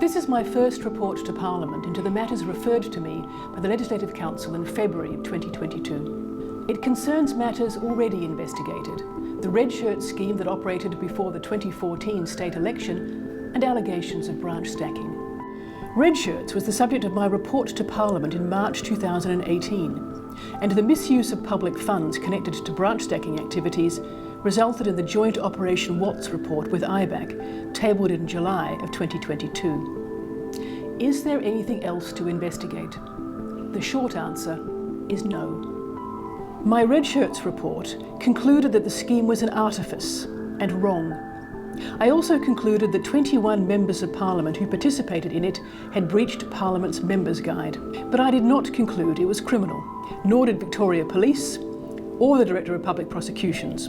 This is my first report to Parliament into the matters referred to me by the Legislative Council in February 2022. It concerns matters already investigated, the red shirt scheme that operated before the 2014 state election, and allegations of branch stacking. Red shirts was the subject of my report to Parliament in March 2018, and the misuse of public funds connected to branch stacking activities resulted in the joint Operation Watts report with IBAC, tabled in July of 2022. Is there anything else to investigate? The short answer is no. My Red Shirts report concluded that the scheme was an artifice and wrong. I also concluded that 21 members of Parliament who participated in it had breached Parliament's Members' Guide. But I did not conclude it was criminal, nor did Victoria Police or the Director of Public Prosecutions.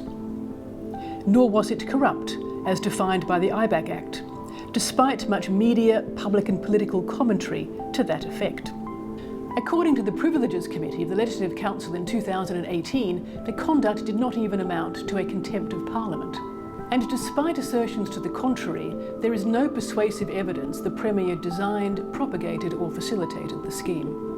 Nor was it corrupt, as defined by the IBAC Act, despite much media, public and political commentary to that effect. According to the Privileges Committee of the Legislative Council in 2018, the conduct did not even amount to a contempt of Parliament. And despite assertions to the contrary, there is no persuasive evidence the Premier designed, propagated or facilitated the scheme.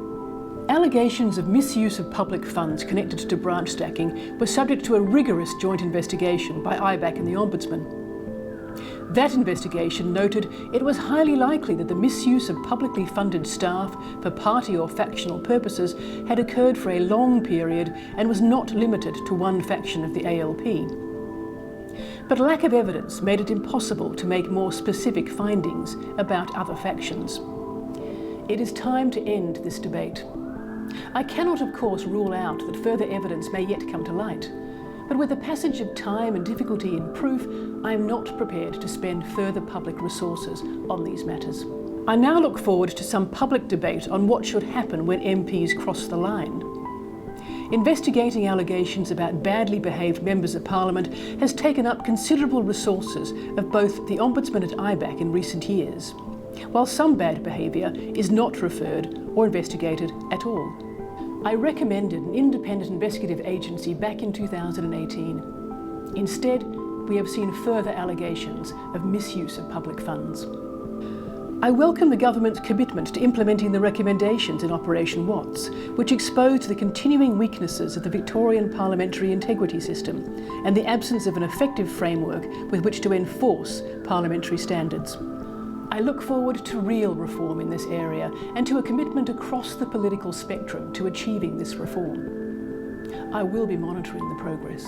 Allegations of misuse of public funds connected to branch stacking were subject to a rigorous joint investigation by IBAC and the Ombudsman. That investigation noted it was highly likely that the misuse of publicly funded staff for party or factional purposes had occurred for a long period and was not limited to one faction of the ALP. But lack of evidence made it impossible to make more specific findings about other factions. It is time to end this debate. I cannot, of course, rule out that further evidence may yet come to light, but with the passage of time and difficulty in proof, I am not prepared to spend further public resources on these matters. I now look forward to some public debate on what should happen when MPs cross the line. Investigating allegations about badly behaved members of Parliament has taken up considerable resources of both the Ombudsman and IBAC in recent years, while some bad behaviour is not referred or investigated at all. I recommended an independent investigative agency back in 2018. Instead, we have seen further allegations of misuse of public funds. I welcome the government's commitment to implementing the recommendations in Operation Watts, which exposed the continuing weaknesses of the Victorian parliamentary integrity system and the absence of an effective framework with which to enforce parliamentary standards. I look forward to real reform in this area and to a commitment across the political spectrum to achieving this reform. I will be monitoring the progress.